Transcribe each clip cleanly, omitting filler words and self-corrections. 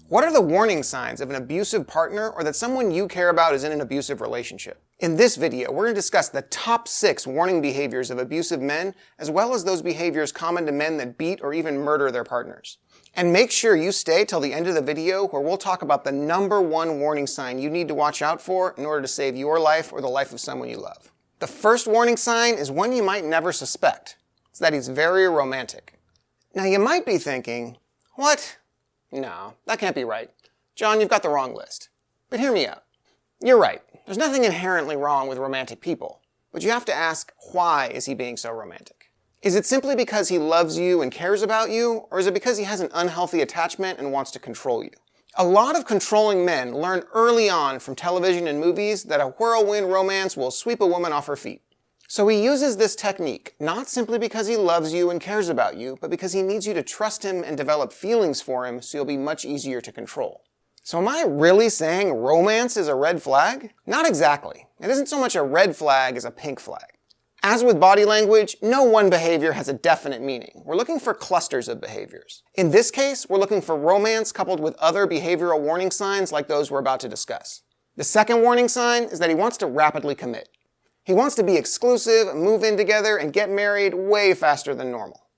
What are the warning signs of an abusive partner or that someone you care about is in an abusive relationship? In this video, we're going to discuss the top 6 warning behaviors of abusive men, as well as those behaviors common to men that beat or even murder their partners. And make sure you stay till the end of the video, where we'll talk about the number 1 warning sign you need to watch out for in order to save your life or the life of someone you love. The first warning sign is one you might never suspect. It's that he's very romantic. Now you might be thinking, what? No, that can't be right. John, you've got the wrong list. But hear me out. You're right. There's nothing inherently wrong with romantic people. But you have to ask, why is he being so romantic? Is it simply because he loves you and cares about you, or is it because he has an unhealthy attachment and wants to control you? A lot of controlling men learn early on from television and movies that a whirlwind romance will sweep a woman off her feet. So he uses this technique, not simply because he loves you and cares about you, but because he needs you to trust him and develop feelings for him so you'll be much easier to control. So am I really saying romance is a red flag? Not exactly. It isn't so much a red flag as a pink flag. As with body language, no one behavior has a definite meaning. We're looking for clusters of behaviors. In this case, we're looking for romance coupled with other behavioral warning signs like those we're about to discuss. The second warning sign is that he wants to rapidly commit. He wants to be exclusive, move in together, and get married way faster than normal.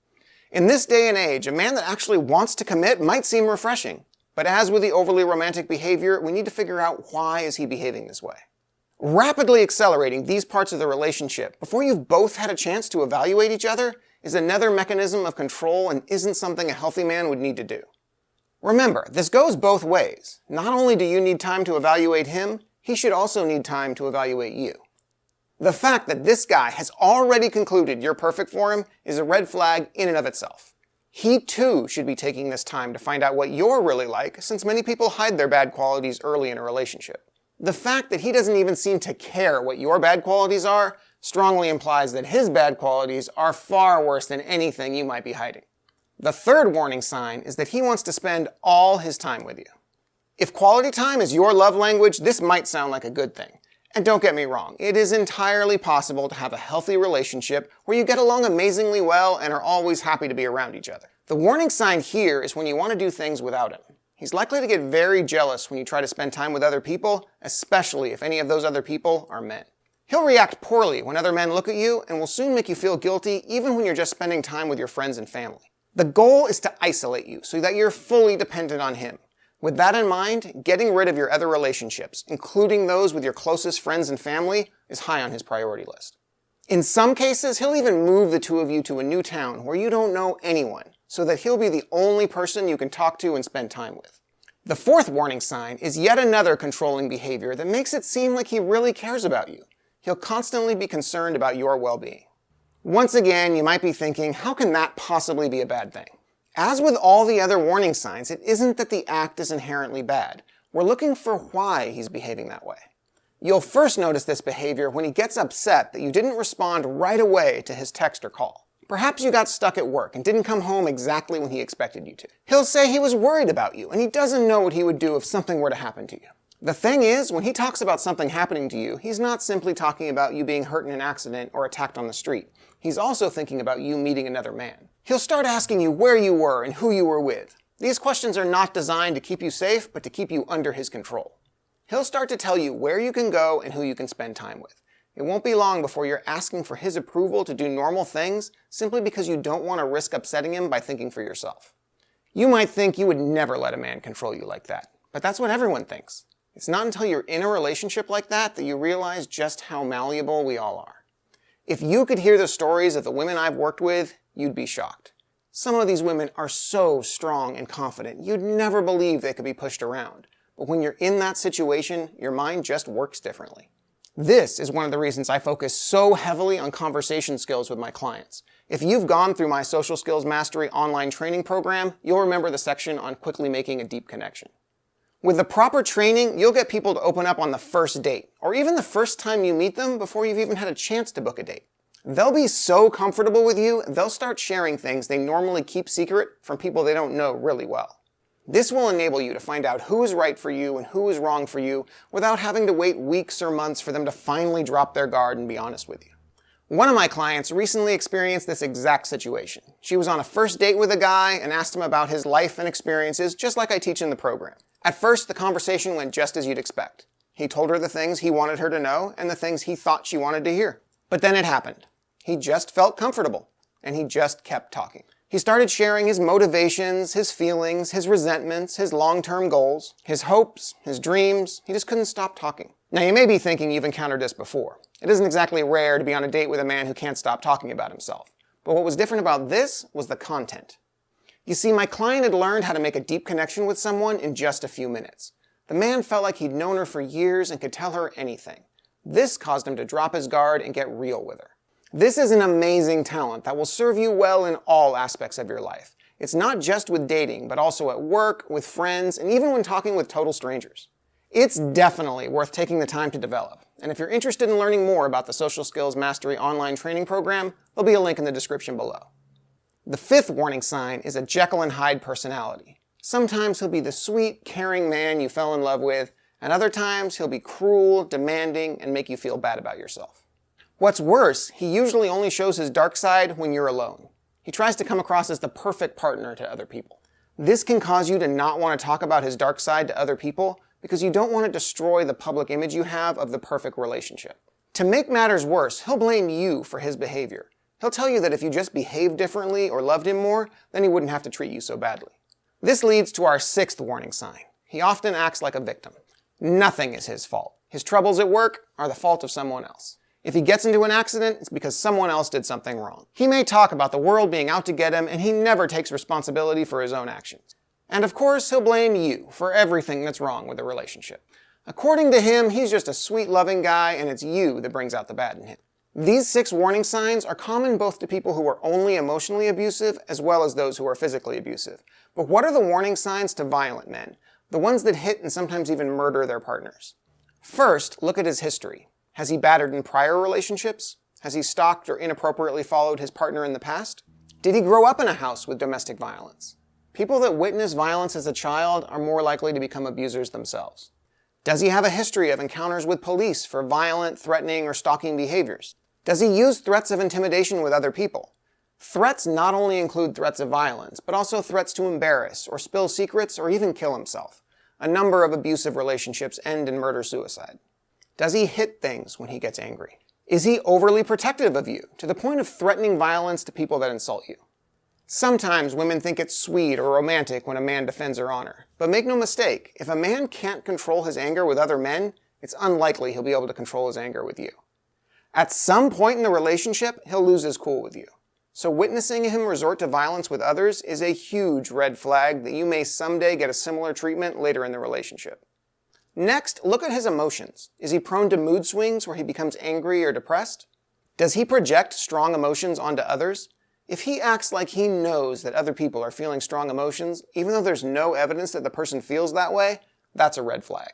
In this day and age, a man that actually wants to commit might seem refreshing. But as with the overly romantic behavior, we need to figure out why is he behaving this way. Rapidly accelerating these parts of the relationship before you've both had a chance to evaluate each other is another mechanism of control and isn't something a healthy man would need to do. Remember, this goes both ways. Not only do you need time to evaluate him, he should also need time to evaluate you. The fact that this guy has already concluded you're perfect for him is a red flag in and of itself. He too should be taking this time to find out what you're really like, since many people hide their bad qualities early in a relationship. The fact that he doesn't even seem to care what your bad qualities are strongly implies that his bad qualities are far worse than anything you might be hiding. The third warning sign is that he wants to spend all his time with you. If quality time is your love language, this might sound like a good thing. And don't get me wrong, it is entirely possible to have a healthy relationship where you get along amazingly well and are always happy to be around each other. The warning sign here is when you want to do things without him. He's likely to get very jealous when you try to spend time with other people, especially if any of those other people are men. He'll react poorly when other men look at you and will soon make you feel guilty even when you're just spending time with your friends and family. The goal is to isolate you so that you're fully dependent on him. With that in mind, getting rid of your other relationships, including those with your closest friends and family, is high on his priority list. In some cases, he'll even move the two of you to a new town where you don't know anyone, so that he'll be the only person you can talk to and spend time with. The fourth warning sign is yet another controlling behavior that makes it seem like he really cares about you. He'll constantly be concerned about your well-being. Once again, you might be thinking, how can that possibly be a bad thing? As with all the other warning signs, it isn't that the act is inherently bad. We're looking for why he's behaving that way. You'll first notice this behavior when he gets upset that you didn't respond right away to his text or call. Perhaps you got stuck at work and didn't come home exactly when he expected you to. He'll say he was worried about you and he doesn't know what he would do if something were to happen to you. The thing is, when he talks about something happening to you, he's not simply talking about you being hurt in an accident or attacked on the street. He's also thinking about you meeting another man. He'll start asking you where you were and who you were with. These questions are not designed to keep you safe, but to keep you under his control. He'll start to tell you where you can go and who you can spend time with. It won't be long before you're asking for his approval to do normal things simply because you don't want to risk upsetting him by thinking for yourself. You might think you would never let a man control you like that, but that's what everyone thinks. It's not until you're in a relationship like that that you realize just how malleable we all are. If you could hear the stories of the women I've worked with, you'd be shocked. Some of these women are so strong and confident, you'd never believe they could be pushed around. But when you're in that situation, your mind just works differently. This is one of the reasons I focus so heavily on conversation skills with my clients. If you've gone through my Social Skills Mastery online training program, you'll remember the section on quickly making a deep connection. With the proper training, you'll get people to open up on the first date, or even the first time you meet them before you've even had a chance to book a date. They'll be so comfortable with you, they'll start sharing things they normally keep secret from people they don't know really well. This will enable you to find out who is right for you and who is wrong for you without having to wait weeks or months for them to finally drop their guard and be honest with you. One of my clients recently experienced this exact situation. She was on a first date with a guy and asked him about his life and experiences, just like I teach in the program. At first, the conversation went just as you'd expect. He told her the things he wanted her to know and the things he thought she wanted to hear. But then it happened. He just felt comfortable, and he just kept talking. He started sharing his motivations, his feelings, his resentments, his long-term goals, his hopes, his dreams. He just couldn't stop talking. Now, you may be thinking you've encountered this before. It isn't exactly rare to be on a date with a man who can't stop talking about himself. But what was different about this was the content. You see, my client had learned how to make a deep connection with someone in just a few minutes. The man felt like he'd known her for years and could tell her anything. This caused him to drop his guard and get real with her. This is an amazing talent that will serve you well in all aspects of your life. It's not just with dating, but also at work, with friends, and even when talking with total strangers. It's definitely worth taking the time to develop. And if you're interested in learning more about the Social Skills Mastery online training program, there'll be a link in the description below. The fifth warning sign is a Jekyll and Hyde personality. Sometimes he'll be the sweet, caring man you fell in love with, and other times he'll be cruel, demanding, and make you feel bad about yourself. What's worse, he usually only shows his dark side when you're alone. He tries to come across as the perfect partner to other people. This can cause you to not want to talk about his dark side to other people because you don't want to destroy the public image you have of the perfect relationship. To make matters worse, he'll blame you for his behavior. He'll tell you that if you just behaved differently or loved him more, then he wouldn't have to treat you so badly. This leads to our sixth warning sign. He often acts like a victim. Nothing is his fault. His troubles at work are the fault of someone else. If he gets into an accident, it's because someone else did something wrong. He may talk about the world being out to get him, and he never takes responsibility for his own actions. And of course, he'll blame you for everything that's wrong with the relationship. According to him, he's just a sweet, loving guy, and it's you that brings out the bad in him. These 6 warning signs are common both to people who are only emotionally abusive as well as those who are physically abusive. But what are the warning signs to violent men? The ones that hit and sometimes even murder their partners. First, look at his history. Has he battered in prior relationships? Has he stalked or inappropriately followed his partner in the past? Did he grow up in a house with domestic violence? People that witness violence as a child are more likely to become abusers themselves. Does he have a history of encounters with police for violent, threatening, or stalking behaviors? Does he use threats of intimidation with other people? Threats not only include threats of violence, but also threats to embarrass or spill secrets or even kill himself. A number of abusive relationships end in murder-suicide. Does he hit things when he gets angry? Is he overly protective of you, to the point of threatening violence to people that insult you? Sometimes women think it's sweet or romantic when a man defends her honor. But make no mistake, if a man can't control his anger with other men, it's unlikely he'll be able to control his anger with you. At some point in the relationship, he'll lose his cool with you. So witnessing him resort to violence with others is a huge red flag that you may someday get a similar treatment later in the relationship. Next, look at his emotions. Is he prone to mood swings where he becomes angry or depressed? Does he project strong emotions onto others? If he acts like he knows that other people are feeling strong emotions, even though there's no evidence that the person feels that way, that's a red flag.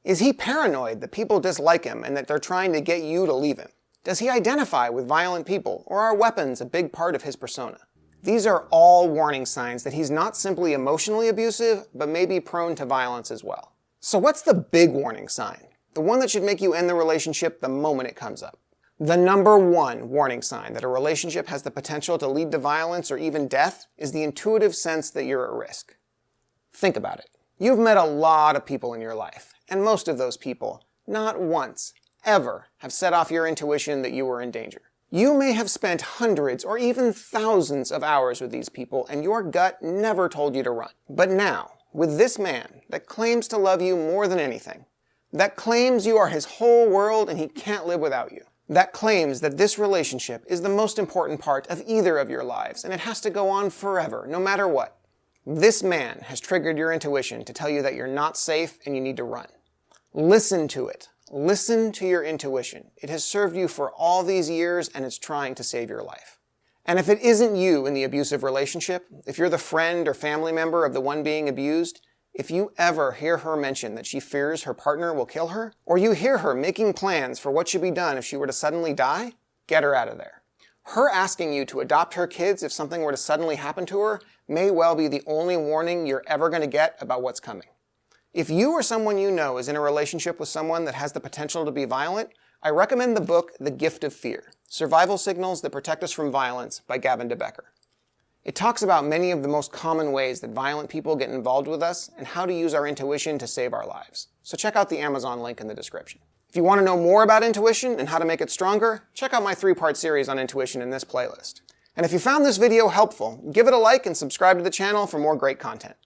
Is he paranoid that people dislike him and that they're trying to get you to leave him? Does he identify with violent people, or are weapons a big part of his persona? These are all warning signs that he's not simply emotionally abusive, but may be prone to violence as well. So what's the big warning sign? The one that should make you end the relationship the moment it comes up. The number 1 warning sign that a relationship has the potential to lead to violence or even death is the intuitive sense that you're at risk. Think about it. You've met a lot of people in your life, and most of those people, not once, ever, have set off your intuition that you were in danger. You may have spent hundreds or even thousands of hours with these people, and your gut never told you to run. But now, with this man that claims to love you more than anything, that claims you are his whole world and he can't live without you, that claims that this relationship is the most important part of either of your lives and it has to go on forever, no matter what. This man has triggered your intuition to tell you that you're not safe and you need to run. Listen to it. Listen to your intuition. It has served you for all these years and it's trying to save your life. And if it isn't you in the abusive relationship, if you're the friend or family member of the one being abused, if you ever hear her mention that she fears her partner will kill her, or you hear her making plans for what should be done if she were to suddenly die, get her out of there. Her asking you to adopt her kids if something were to suddenly happen to her may well be the only warning you're ever going to get about what's coming. If you or someone you know is in a relationship with someone that has the potential to be violent, I recommend the book The Gift of Fear: Survival Signals That Protect Us from Violence by Gavin de Becker. It talks about many of the most common ways that violent people get involved with us and how to use our intuition to save our lives. So check out the Amazon link in the description. If you want to know more about intuition and how to make it stronger, check out my 3-part series on intuition in this playlist. And if you found this video helpful, give it a like and subscribe to the channel for more great content.